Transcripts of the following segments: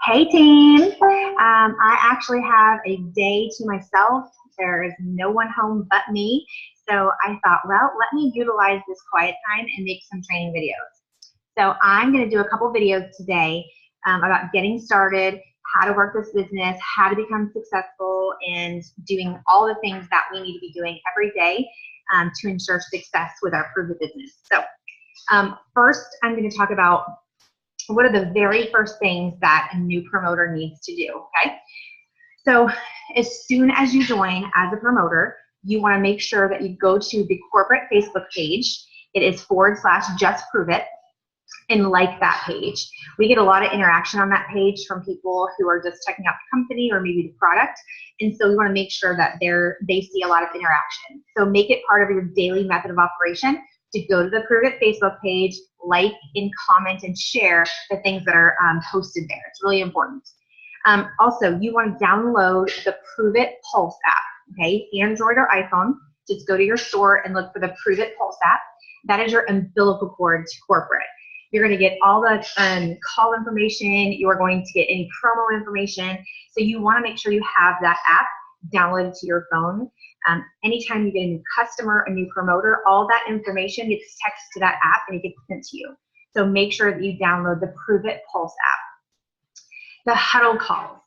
Hey team, I actually have a day to myself. There is no one home but me. So I thought, well, let me utilize this quiet time and make some training videos. So I'm going to do a couple videos today about getting started, how to work this business, how to become successful, and doing all the things that we need to be doing every day to ensure success with our Prove It business. So first, I'm going to talk about what are the very first things that a new promoter needs to do, okay? So as soon as you join as a promoter, you want to make sure that you go to the corporate Facebook page. It is /JustProveIt, and like that page. We get a lot of interaction on that page from people who are just checking out the company or maybe the product. And so we want to make sure that they see a lot of interaction. So make it part of your daily method of operation to go to the Prove It Facebook page, like and comment and share the things that are posted there. It's really important. Also, you want to download the Prove It Pulse app, okay? Android or iPhone, just go to your store and look for the Prove It Pulse app. That is your umbilical cord to corporate. You're going to get all the call information. You are going to get any promo information. So you want to make sure you have that app downloaded to your phone. Anytime you get a new customer, a new promoter, all that information gets texted to that app and it gets sent to you. So make sure that you download the Prove It Pulse app. The huddle calls.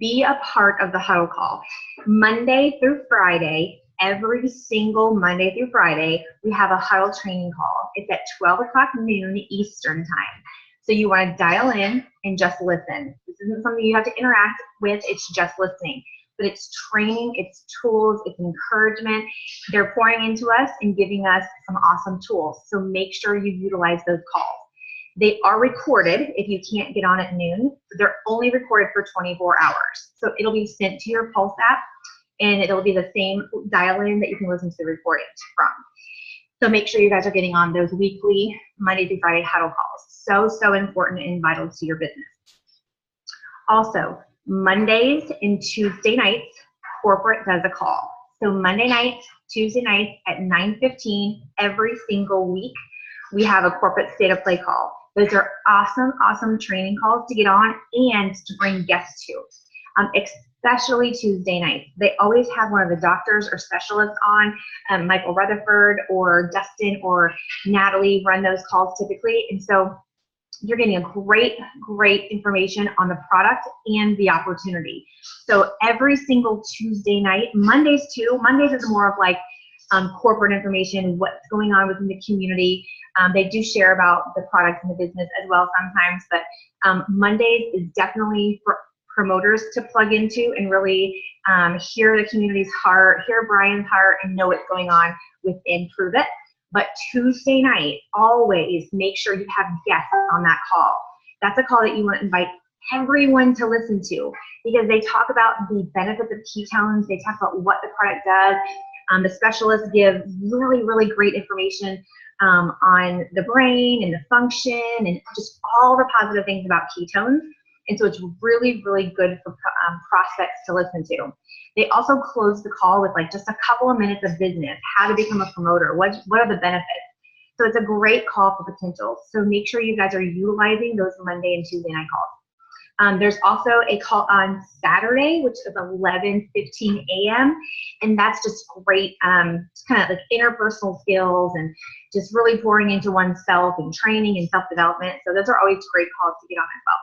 Be a part of the huddle call. Monday through Friday, every single Monday through Friday, we have a huddle training call. It's at 12 o'clock noon Eastern time. So you want to dial in and just listen. This isn't something you have to interact with, it's just listening. But it's training, it's tools, it's encouragement. They're pouring into us and giving us some awesome tools. So make sure you utilize those calls. They are recorded if you can't get on at noon. They're only recorded for 24 hours. So it'll be sent to your Pulse app, and it'll be the same dial-in that you can listen to the recordings from. So make sure you guys are getting on those weekly Monday through Friday huddle calls. So important and vital to your business. Also, Mondays and Tuesday nights, corporate does a call. So Monday nights, Tuesday nights at 9:15 every single week, we have a corporate state of play call. Those are awesome training calls to get on and to bring guests to. Especially Tuesday nights. They always have one of the doctors or specialists on. Michael Rutherford or Dustin or Natalie run those calls typically. And so you're getting a great information on the product and the opportunity. So every single Tuesday night, Mondays too. Mondays is more of like corporate information, what's going on within the community. They do share about the product and the business as well sometimes, but Mondays is definitely for promoters to plug into and really hear the community's heart, hear Brian's heart, and know what's going on within Prove It. But Tuesday night, always make sure you have guests on that call. That's a call that you want to invite everyone to listen to, because they talk about the benefits of ketones. They talk about what the product does. The specialists give really great information on the brain and the function and just all the positive things about ketones. And so it's really good for prospects to listen to. They also close the call with like just a couple of minutes of business, how to become a promoter, what are the benefits. So it's a great call for potential. So make sure you guys are utilizing those Monday and Tuesday night calls. There's also a call on Saturday, which is 11:15 a.m. And that's just great, kind of like interpersonal skills and just really pouring into oneself and training and self-development. So those are always great calls to get on as well.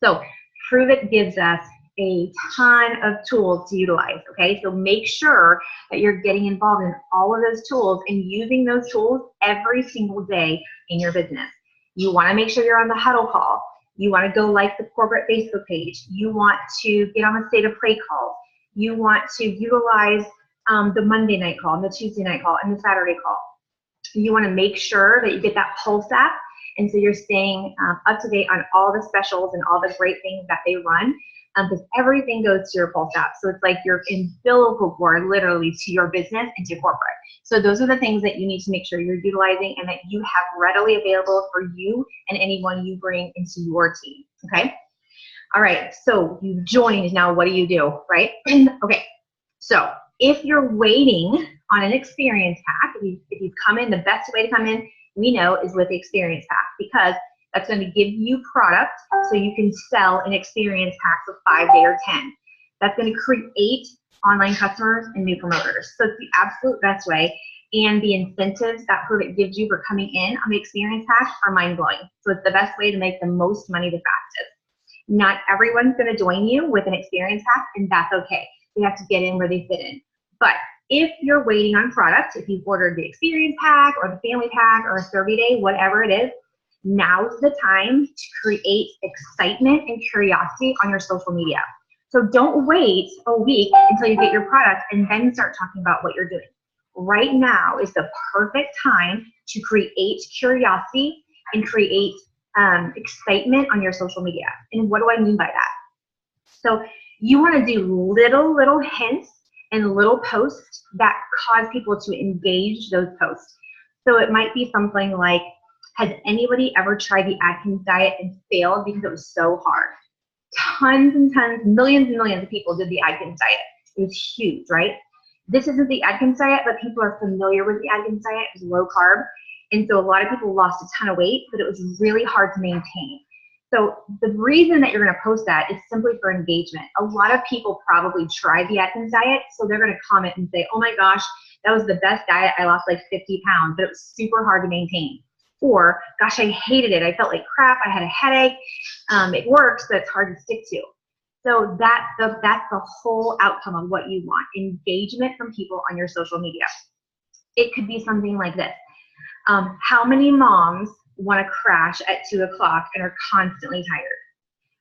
So Prove It gives us a ton of tools to utilize, okay? So make sure that you're getting involved in all of those tools and using those tools every single day in your business. You want to make sure you're on the huddle call. You want to go like the corporate Facebook page. You want to get on the state of play call. You want to utilize the Monday night call, and the Tuesday night call, and the Saturday call. You want to make sure that you get that Pulse app, and so you're staying up to date on all the specials and all the great things that they run, because everything goes to your Pulse app. So it's like your umbilical cord literally to your business and to corporate. So those are the things that you need to make sure you're utilizing and that you have readily available for you and anyone you bring into your team, okay? All right, so you've joined, now what do you do, right? Okay, so if you're waiting on an experience pack, if you've come in, the best way to come in, we know, is with the experience pack, because That's going to give you product so you can sell an experience packs of 5-day or 10. That's going to create online customers and new promoters. So it's the absolute best way. And the incentives that Pruvit gives you for coming in on the experience pack are mind-blowing. So it's the best way to make the most money the fastest. Not everyone's going to join you with an experience pack, and that's okay. They have to get in where they fit in. But if you're waiting on product, if you've ordered the experience pack or the family pack or a 30-day, whatever it is, now's the time to create excitement and curiosity on your social media. So don't wait a week until you get your product and then start talking about what you're doing. Right now is the perfect time to create curiosity and create excitement on your social media. And what do I mean by that? So you want to do little hints and little posts that cause people to engage those posts. So it might be something like, has anybody ever tried the Atkins diet and failed because it was so hard? Tons and tons, millions and millions of people did the Atkins diet. It was huge, right? This isn't the Atkins diet, but people are familiar with the Atkins diet. It was low carb. And so a lot of people lost a ton of weight, but it was really hard to maintain. So the reason that you're going to post that is simply for engagement. A lot of people probably tried the Atkins diet, so they're going to comment and say, oh my gosh, that was the best diet. I lost like 50 pounds, but it was super hard to maintain. Or, gosh, I hated it. I felt like crap. I had a headache. It works, but it's hard to stick to. So that's the whole outcome of what you want, engagement from people on your social media. It could be something like this. How many moms want to crash at 2 o'clock and are constantly tired?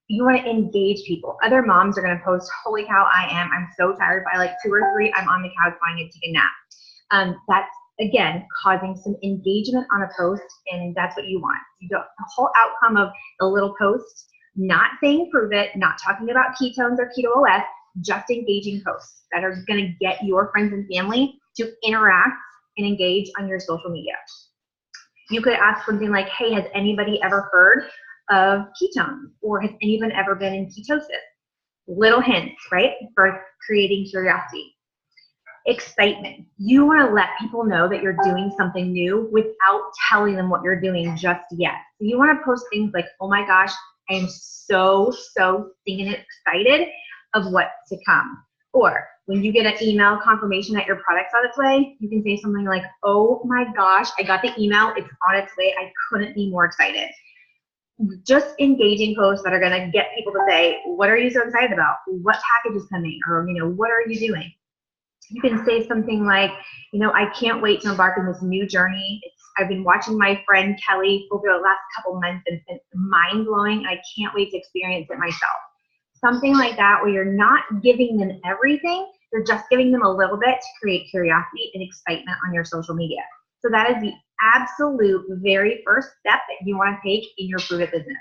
You want to engage people. Other moms are going to post, holy cow, I'm so tired. By like 2 or 3, I'm on the couch wanting to take a nap. That's, again, causing some engagement on a post, and that's what you want. The whole outcome of the little post, not saying prove it, not talking about ketones or keto OS, just engaging posts that are going to get your friends and family to interact and engage on your social media. You could ask something like, hey, has anybody ever heard of ketones? Or has anyone ever been in ketosis? Little hints, right, for creating curiosity. Excitement. You want to let people know that you're doing something new without telling them what you're doing just yet. So you want to post things like, oh my gosh, I am so stinking excited of what's to come. Or when you get an email confirmation that your product's on its way, you can say something like, oh my gosh, I got the email, it's on its way, I couldn't be more excited. Just engaging posts that are gonna get people to say, what are you so excited about? What package is coming? Or, what are you doing? You can say something like, I can't wait to embark on this new journey. I've been watching my friend Kelly over the last couple months, and it's mind-blowing. I can't wait to experience it myself. Something like that, where you're not giving them everything, you're just giving them a little bit to create curiosity and excitement on your social media. So that is the absolute very first step that you want to take in your Pruvit business.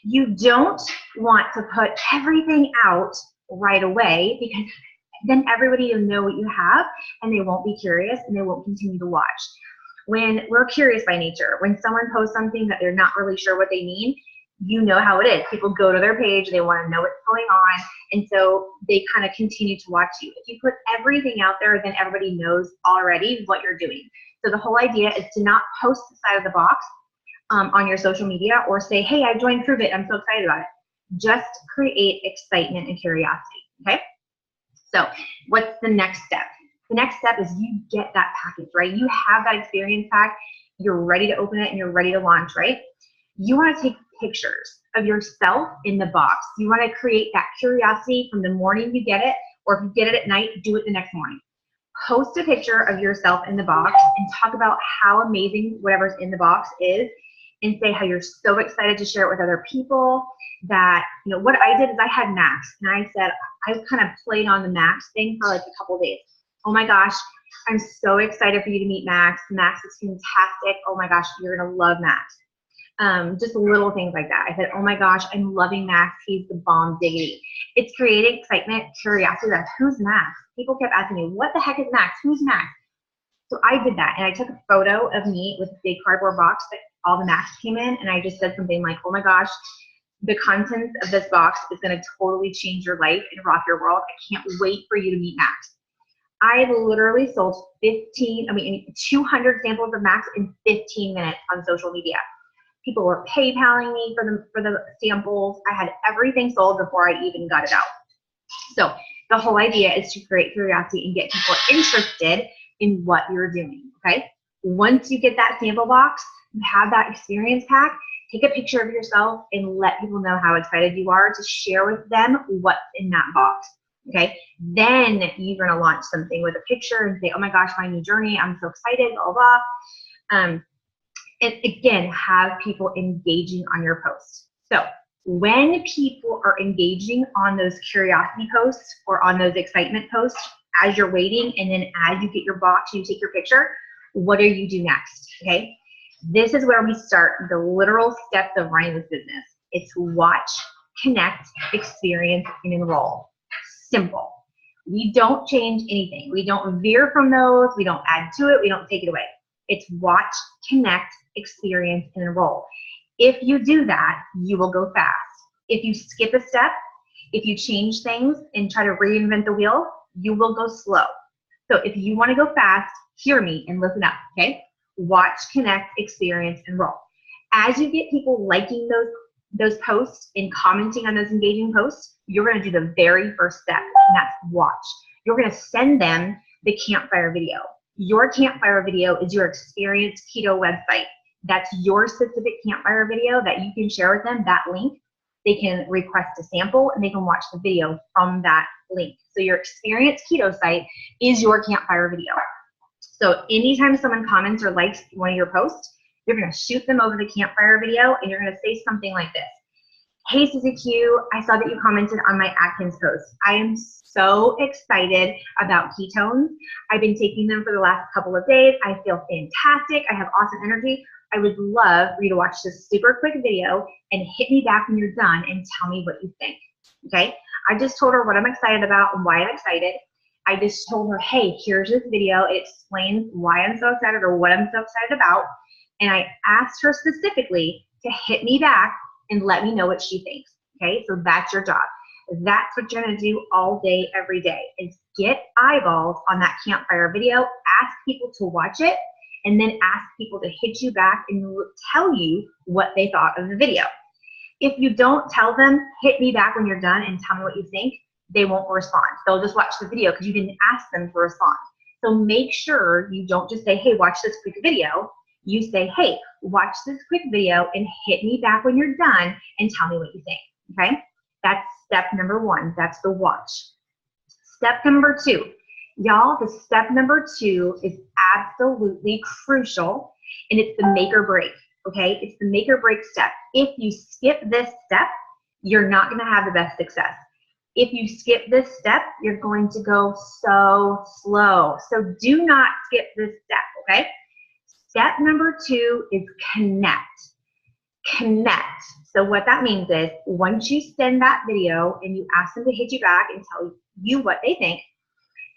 You don't want to put everything out right away, because then everybody will know what you have and they won't be curious and they won't continue to watch. When we're curious by nature, when someone posts something that they're not really sure what they mean, you know how it is. People go to their page, they want to know what's going on, and so they kind of continue to watch you. If you put everything out there, then everybody knows already what you're doing. So the whole idea is to not post the side of the box on your social media or say, hey, I joined Pruvit, I'm so excited about it. Just create excitement and curiosity, okay? So what's the next step? The next step is you get that package, right? You have that experience pack, you're ready to open it and you're ready to launch, right? You want to take pictures of yourself in the box. You want to create that curiosity from the morning you get it, or if you get it at night, do it the next morning. Post a picture of yourself in the box and talk about how amazing whatever's in the box is, and say how you're so excited to share it with other people. That, what I did is I had Max, and I said, I kind of played on the Max thing for like a couple days. Oh my gosh, I'm so excited for you to meet Max. Max is fantastic. Oh my gosh, you're gonna love Max. Just little things like that. I said, oh my gosh, I'm loving Max. He's the bomb diggity. It's creating excitement, curiosity about who's Max. People kept asking me, what the heck is Max? Who's Max? So I did that, and I took a photo of me with a big cardboard box that all the Max came in, and I just said something like, oh my gosh, the contents of this box is going to totally change your life and rock your world. I can't wait for you to meet Max. I literally sold 200 samples of Max in 15 minutes on social media. People were PayPaling me for the samples. I had everything sold before I even got it out. So the whole idea is to create curiosity and get people interested in what you're doing, okay? Once you get that sample box, you have that experience pack, take a picture of yourself and let people know how excited you are to share with them what's in that box, okay? Then you're gonna launch something with a picture and say, oh my gosh, my new journey, I'm so excited, blah, blah. And again, have people engaging on your posts. So when people are engaging on those curiosity posts or on those excitement posts as you're waiting, and then as you get your box, you take your picture, what do you do next, okay? This is where we start the literal steps of running this business. It's watch, connect, experience, and enroll. Simple. We don't change anything. We don't veer from those. We don't add to it. We don't take it away. It's watch, connect, experience, and enroll. If you do that, you will go fast. If you skip a step, if you change things and try to reinvent the wheel, you will go slow. So if you want to go fast, hear me and listen up, okay? Watch, connect, experience, enroll. As you get people liking those posts and commenting on those engaging posts, you're going to do the very first step, and that's watch. You're going to send them the campfire video. Your campfire video is your Experience Keto website. That's your specific campfire video that you can share with them, that link. They can request a sample and they can watch the video from that link. So your Experience Keto site is your campfire video. So anytime someone comments or likes one of your posts, you're gonna shoot them over the campfire video and you're gonna say something like this. Hey Susie Q, I saw that you commented on my Atkins post. I am so excited about ketones. I've been taking them for the last couple of days. I feel fantastic. I have awesome energy. I would love for you to watch this super quick video and hit me back when you're done and tell me what you think, okay? I just told her what I'm excited about and why I'm excited. I just told her, hey, here's this video. It explains why I'm so excited or what I'm so excited about. And I asked her specifically to hit me back and let me know what she thinks, okay? So that's your job. That's what you're gonna do all day, every day, is get eyeballs on that campfire video, ask people to watch it, and then ask people to hit you back and tell you what they thought of the video. If you don't tell them, hit me back when you're done and tell me what you think, they won't respond. They'll just watch the video because you didn't ask them to respond. So make sure you don't just say, hey, watch this quick video. You say, hey, watch this quick video and hit me back when you're done and tell me what you think, okay? That's step number one. That's the watch. Step number two. Y'all, the step number two is absolutely crucial, and it's the make or break, okay? It's the make or break step. If you skip this step, you're not gonna have the best success. If you skip this step, you're going to go so slow. So do not skip this step, okay? Step number two is connect. Connect. So what that means is once you send that video and you ask them to hit you back and tell you what they think,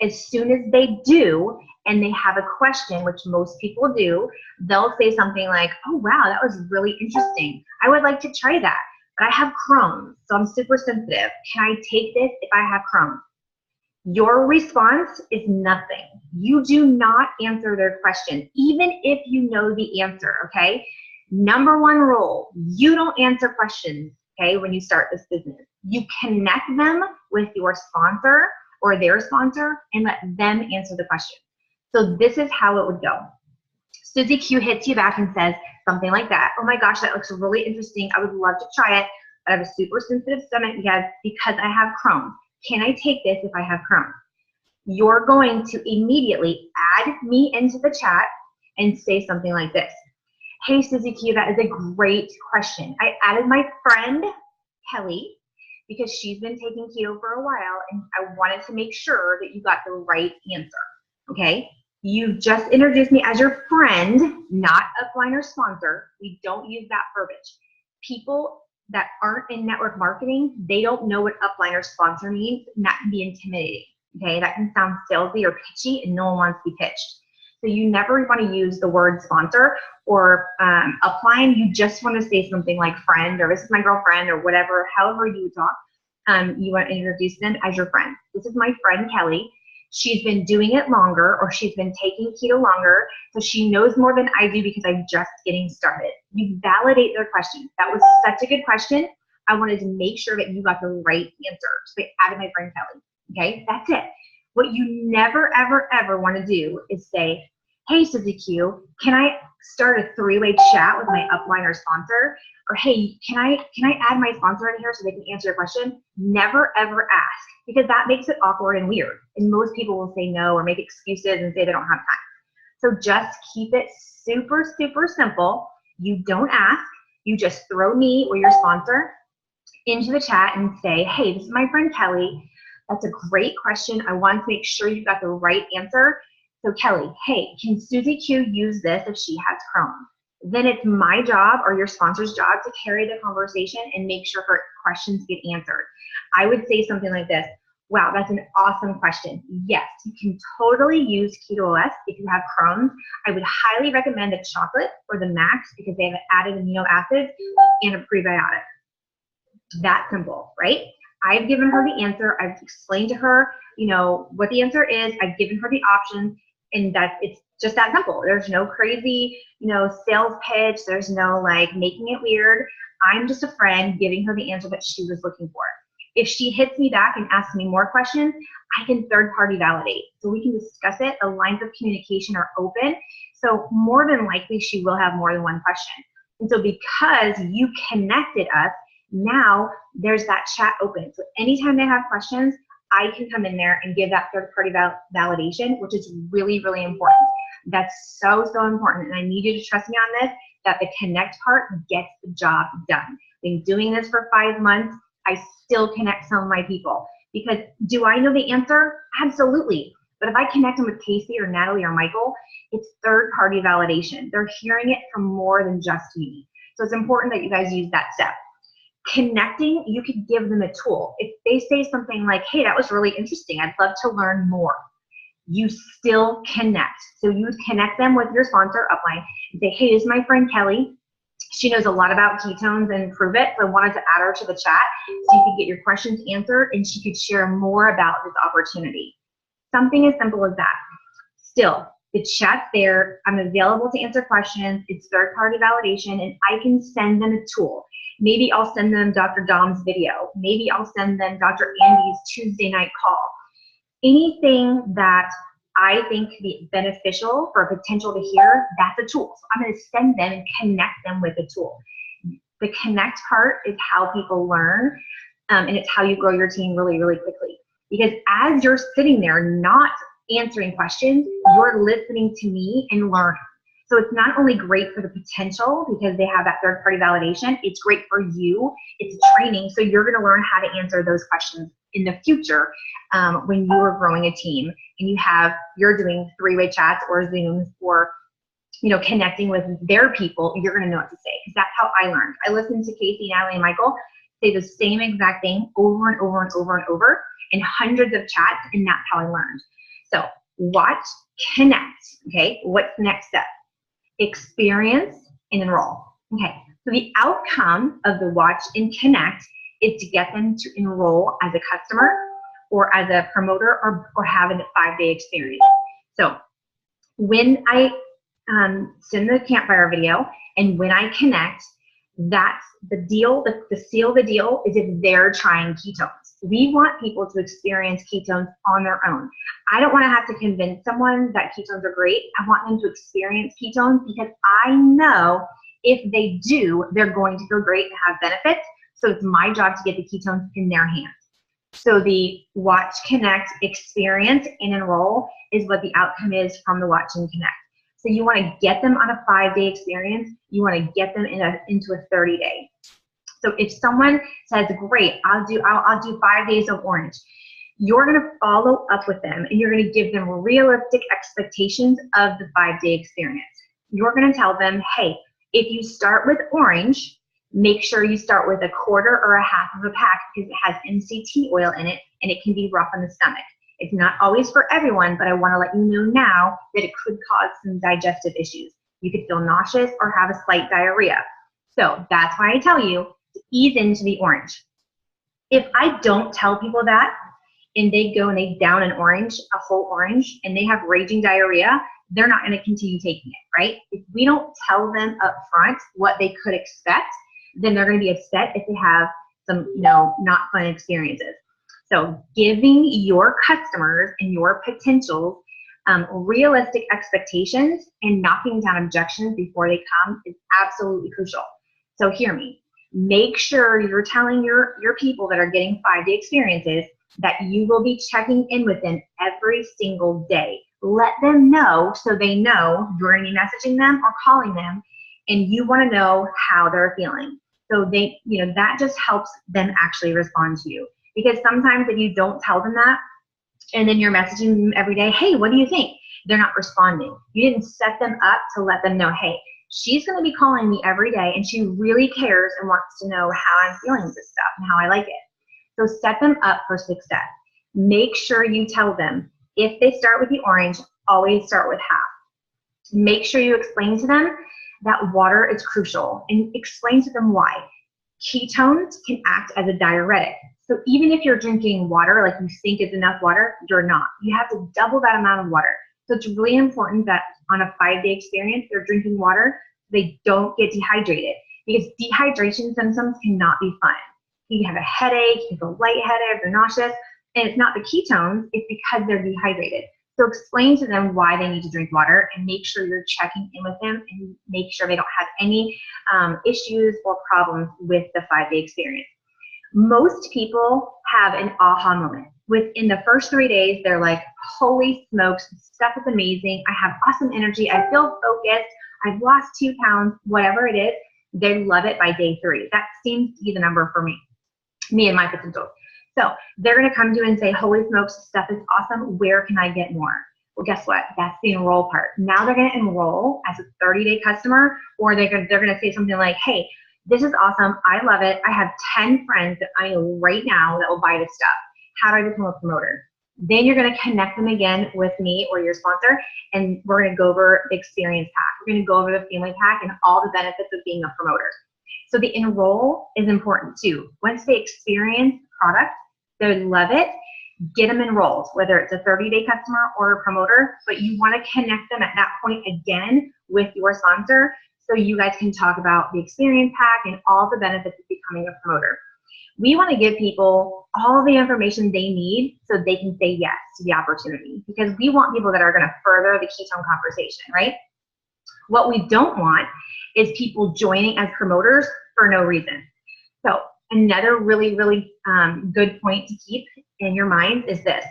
as soon as they do and they have a question, which most people do, they'll say something like, oh wow, that was really interesting. I would like to try that, but I have Crohn's, so I'm super sensitive. Can I take this if I have Crohn's? Your response is nothing. You do not answer their question, even if you know the answer, okay? Number one rule, you don't answer questions, okay, when you start this business. You connect them with your sponsor or their sponsor and let them answer the question. So this is how it would go. Susie Q hits you back and says something like that. Oh my gosh, that looks really interesting. I would love to try it, but I have a super sensitive stomach because I have Crohn's. Can I take this if I have Crohn's? You're going to immediately add me into the chat and say something like this. Hey, Susie Q, that is a great question. I added my friend, Kelly, because she's been taking keto for a while, and I wanted to make sure that you got the right answer, okay? You've just introduced me as your friend, not upline or sponsor. We don't use that verbiage. People that aren't in network marketing, they don't know what upline or sponsor means, and that can be intimidating, okay? That can sound salesy or pitchy, and no one wants to be pitched. So you never want to use the word sponsor or upline. You just want to say something like friend or this is my girlfriend or whatever, however you would talk. You want to introduce them as your friend. This is my friend, Kelly. she's been doing it longer, or she's been taking keto longer, so she knows more than I do because I'm just getting started. You validate their question. That was such a good question. I wanted to make sure that you got the right answer. So I added my friend Kelly. Okay, that's it. What you never, ever, ever want to do is say, hey, Susie Q, can I start a three-way chat with my upline or sponsor? Or hey, can I add my sponsor in here so they can answer your question? Never, ever ask, because that makes it awkward and weird. And most people will say no or make excuses and say they don't have time. So just keep it super, super simple. You don't ask. You just throw me or your sponsor into the chat and say, hey, this is my friend Kelly. That's a great question. I want to make sure you got the right answer. So Kelly, hey, can Susie Q use this if she has Crohn's? Then it's my job or your sponsor's job to carry the conversation and make sure her questions get answered. I would say something like this. Wow, that's an awesome question. Yes, you can totally use Keto OS if you have Crohn's. I would highly recommend the chocolate or the Max because they have added amino acids and a prebiotic. That simple, right? I've given her the answer. I've explained to her, what the answer is. I've given her the options, and it's just that simple. There's no crazy, sales pitch. There's no making it weird. I'm just a friend giving her the answer that she was looking for. If she hits me back and asks me more questions, I can third-party validate. So we can discuss it. The lines of communication are open. So more than likely, she will have more than one question. And so because you connected us, now there's that chat open. So anytime they have questions, I can come in there and give that third-party validation, which is really, really important. That's so, so important. And I need you to trust me on this, that the connect part gets the job done. Been doing this for 5 months. I still connect some of my people because do I know the answer? Absolutely. But if I connect them with Casey or Natalie or Michael, it's third-party validation. They're hearing it from more than just me. So it's important that you guys use that step. Connecting, you could give them a tool. If they say something like, hey, that was really interesting, I'd love to learn more, you still connect. So you would connect them with your sponsor upline and say, hey, this is my friend Kelly. She knows a lot about ketones and Prove It, so I wanted to add her to the chat so you could get your questions answered and she could share more about this opportunity. Something as simple as that. Still, the chat's there. I'm available to answer questions. It's third-party validation, and I can send them a tool. Maybe I'll send them Dr. Dom's video. Maybe I'll send them Dr. Andy's Tuesday night call. Anything that I think could be beneficial for a potential to hear, that's a tool. So I'm going to send them and connect them with a tool. The connect part is how people learn, and it's how you grow your team really, really quickly. Because as you're sitting there not answering questions, you're listening to me and learning. So it's not only great for the potential because they have that third-party validation, it's great for you. It's training, so you're going to learn how to answer those questions in the future when you are growing a team and you're doing three-way chats or Zooms or connecting with their people. You're going to know what to say because that's how I learned. I listened to Casey, Natalie, and Michael say the same exact thing over and over and over and over in hundreds of chats, and that's how I learned. So watch, connect. Okay, what's the next step? Experience and enroll. Okay, so the outcome of the watch and connect is to get them to enroll as a customer or as a promoter or have a 5-day experience. So when I send the campfire video and when I connect, that's the deal. The seal of the deal is if they're trying ketones. We want people to experience ketones on their own. I don't want to have to convince someone that ketones are great. I want them to experience ketones because I know if they do, they're going to feel great and have benefits. So it's my job to get the ketones in their hands. So the watch, connect, experience, and enroll is what the outcome is from the watch and connect. So you want to get them on a 5-day experience. You want to get them into a 30-day. So if someone says, great, I'll do 5 days of orange, you're going to follow up with them and you're going to give them realistic expectations of the 5-day experience. You're going to tell them, hey, if you start with orange, make sure you start with a quarter or a half of a pack because it has MCT oil in it and it can be rough on the stomach. It's not always for everyone, but I want to let you know now that it could cause some digestive issues. You could feel nauseous or have a slight diarrhea. So that's why I tell you to ease into the orange. If I don't tell people that and they go and they down an orange, a whole orange, and they have raging diarrhea, they're not going to continue taking it, right? If we don't tell them up front what they could expect, then they're going to be upset if they have some, not fun experiences. So giving your customers and your potentials realistic expectations and knocking down objections before they come is absolutely crucial. So hear me. Make sure you're telling your people that are getting 5-day experiences that you will be checking in with them every single day. Let them know so they know you're going to be messaging them or calling them, and you want to know how they're feeling. So they, that just helps them actually respond to you. Because sometimes if you don't tell them that, and then you're messaging them every day, hey, what do you think? They're not responding. You didn't set them up to let them know, hey, she's going to be calling me every day and she really cares and wants to know how I'm feeling with this stuff and how I like it. So set them up for success. Make sure you tell them, if they start with the orange, always start with half. Make sure you explain to them that water is crucial and explain to them why. Ketones can act as a diuretic. So even if you're drinking water, like you think is enough water, you're not. You have to double that amount of water. So it's really important that on a 5-day experience, they're drinking water so they don't get dehydrated, because dehydration symptoms cannot be fun. You can have a headache, you can feel lightheaded, they're nauseous, and it's not the ketones, it's because they're dehydrated. So explain to them why they need to drink water and make sure you're checking in with them and make sure they don't have any issues or problems with the 5-day experience. Most people have an aha moment. Within the first 3 days, they're like, holy smokes, this stuff is amazing. I have awesome energy. I feel focused. I've lost 2 pounds, whatever it is. They love it by day 3. That seems to be the number for me and my potentials. So they're going to come to you and say, holy smokes, this stuff is awesome. Where can I get more? Well, guess what? That's the enroll part. Now they're going to enroll as a 30-day customer, or they're going to say something like, hey, this is awesome. I love it. I have 10 friends that I know right now that will buy this stuff. How do I become a promoter? Then you're going to connect them again with me or your sponsor, and we're going to go over the experience pack. We're going to go over the family pack and all the benefits of being a promoter. So the enroll is important too. Once they experience the product, they love it, get them enrolled, whether it's a 30-day customer or a promoter, but you want to connect them at that point again with your sponsor so you guys can talk about the experience pack and all the benefits of becoming a promoter. We want to give people all the information they need so they can say yes to the opportunity, because we want people that are going to further the ketone conversation, right? What we don't want is people joining as promoters for no reason. So another really, really good point to keep in your mind is this.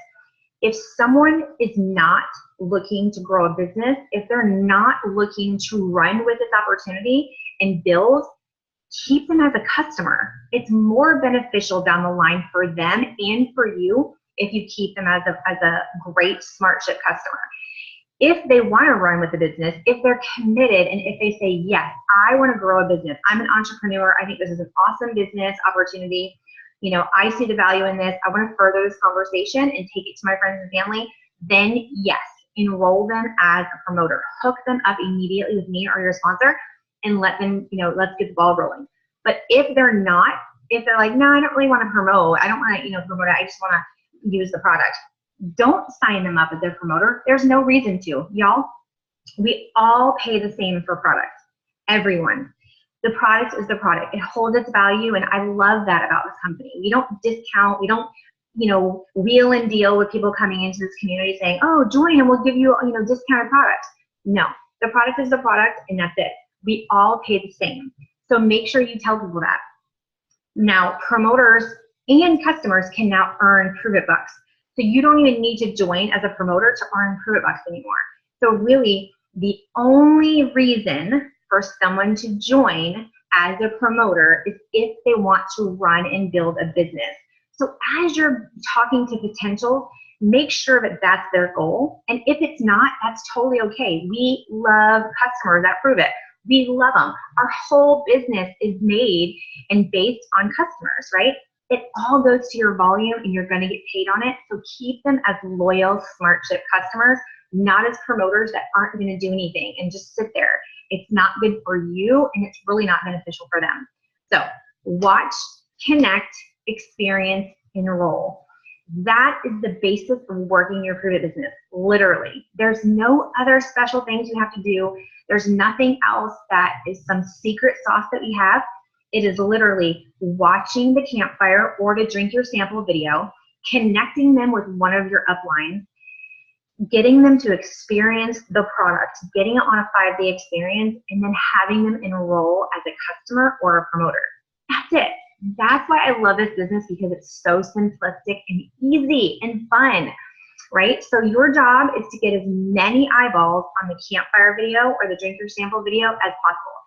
If someone is not looking to grow a business, if they're not looking to run with this opportunity and build, keep them as a customer. It's more beneficial down the line for them and for you if you keep them as a great SmartShip customer. If they want to run with the business, if they're committed, and if they say, yes, I want to grow a business, I'm an entrepreneur, I think this is an awesome business opportunity, I see the value in this, I want to further this conversation and take it to my friends and family, then yes, enroll them as a promoter. Hook them up immediately with me or your sponsor and let them, let's get the ball rolling. But if they're not, if they're like, no, I don't really want to promote, I don't want to, promote it, I just want to use the product, don't sign them up as their promoter. There's no reason to. Y'all, we all pay the same for products. Everyone. The product is the product. It holds its value, and I love that about this company. We don't discount. We don't, wheel and deal with people coming into this community saying, oh, join and we'll give you, discounted products. No, the product is the product, and that's it. We all pay the same. So make sure you tell people that. Now, promoters and customers can now earn Prove It bucks. So you don't even need to join as a promoter to earn Prove It bucks anymore. So really, the only reason for someone to join as a promoter is if they want to run and build a business. So as you're talking to potentials, make sure that that's their goal. And if it's not, that's totally okay. We love customers that prove it. We love them. Our whole business is made and based on customers, right? It all goes to your volume and you're going to get paid on it. So keep them as loyal SmartShip customers, not as promoters that aren't going to do anything and just sit there. It's not good for you and it's really not beneficial for them. So watch, connect, experience, enroll. That is the basis of working your Prove It business, literally. There's no other special things you have to do. There's nothing else that is some secret sauce that we have. It is literally watching the campfire or to drink your sample video, connecting them with one of your uplines, getting them to experience the product, getting it on a 5-day experience, and then having them enroll as a customer or a promoter. That's it. That's why I love this business, because it's so simplistic and easy and fun, right? So your job is to get as many eyeballs on the campfire video or the drink your sample video as possible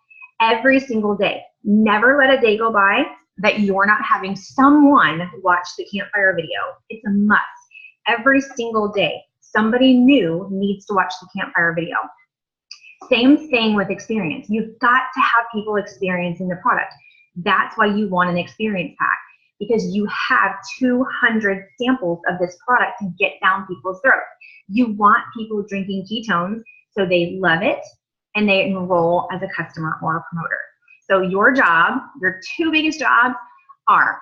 every single day. Never let a day go by that you're not having someone watch the campfire video. It's a must. Every single day, somebody new needs to watch the campfire video. Same thing with experience. You've got to have people experiencing the product. That's why you want an experience pack, because you have 200 samples of this product to get down people's throats. You want people drinking ketones so they love it and they enroll as a customer or a promoter. So your job, your two biggest jobs are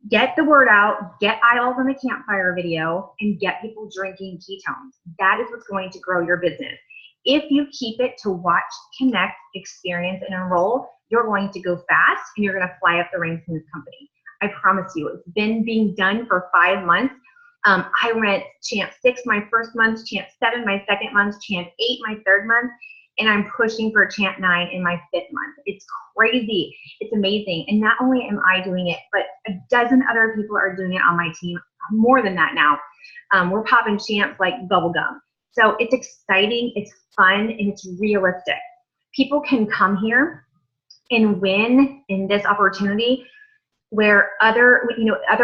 get the word out, get eyeballs on the campfire video, and get people drinking ketones. That is what's going to grow your business. If you keep it to watch, connect, experience, and enroll, you're going to go fast and you're going to fly up the ranks in this company. I promise you. It's been being done for 5 months. I went Champ 6 my first month, Champ 7 my second month, Champ 8 my third month, and I'm pushing for Champ 9 in my 5th month. It's crazy. It's amazing. And not only am I doing it, but a dozen other people are doing it on my team. More than that now. We're popping champs like bubblegum. So it's exciting, it's fun, and it's realistic. People can come here and win in this opportunity where other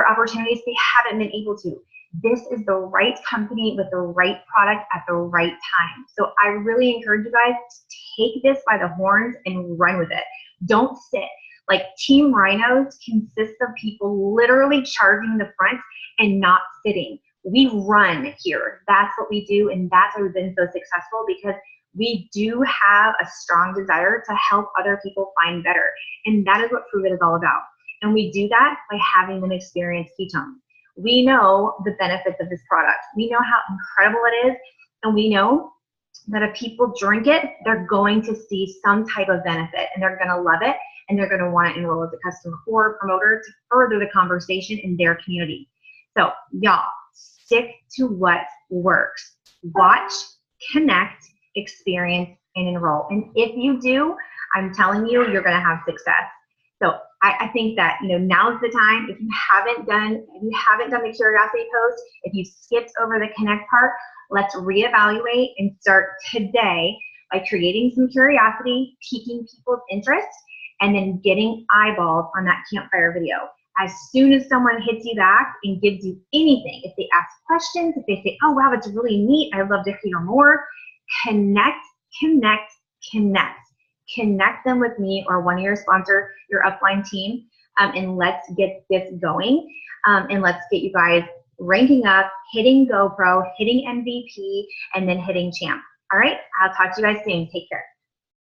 opportunities they haven't been able to. This is the right company with the right product at the right time. So I really encourage you guys to take this by the horns and run with it. Don't sit. Like Team Rhinos consists of people literally charging the front and not sitting. We run here. That's what we do, and that's why we've been so successful, because we do have a strong desire to help other people find better. And that is what Prove It is all about. And we do that by having them experience ketones. We know the benefits of this product. We know how incredible it is. And we know that if people drink it, they're going to see some type of benefit and they're going to love it. And they're going to want to enroll as a customer or a promoter to further the conversation in their community. So y'all, stick to what works. Watch, connect, experience, and enroll. And if you do, I'm telling you, you're going to have success. So I think that, now's the time. If you haven't done the curiosity post, if you skipped over the connect part, let's reevaluate and start today by creating some curiosity, piquing people's interest, and then getting eyeballs on that campfire video. As soon as someone hits you back and gives you anything, if they ask questions, if they say, oh, wow, that's really neat, I'd love to hear more, connect, connect, connect. Connect them with me or one of your sponsor, your upline team, and let's get this going. And let's get you guys ranking up, hitting GoPro, hitting MVP, and then hitting champ. All right, I'll talk to you guys soon. Take care.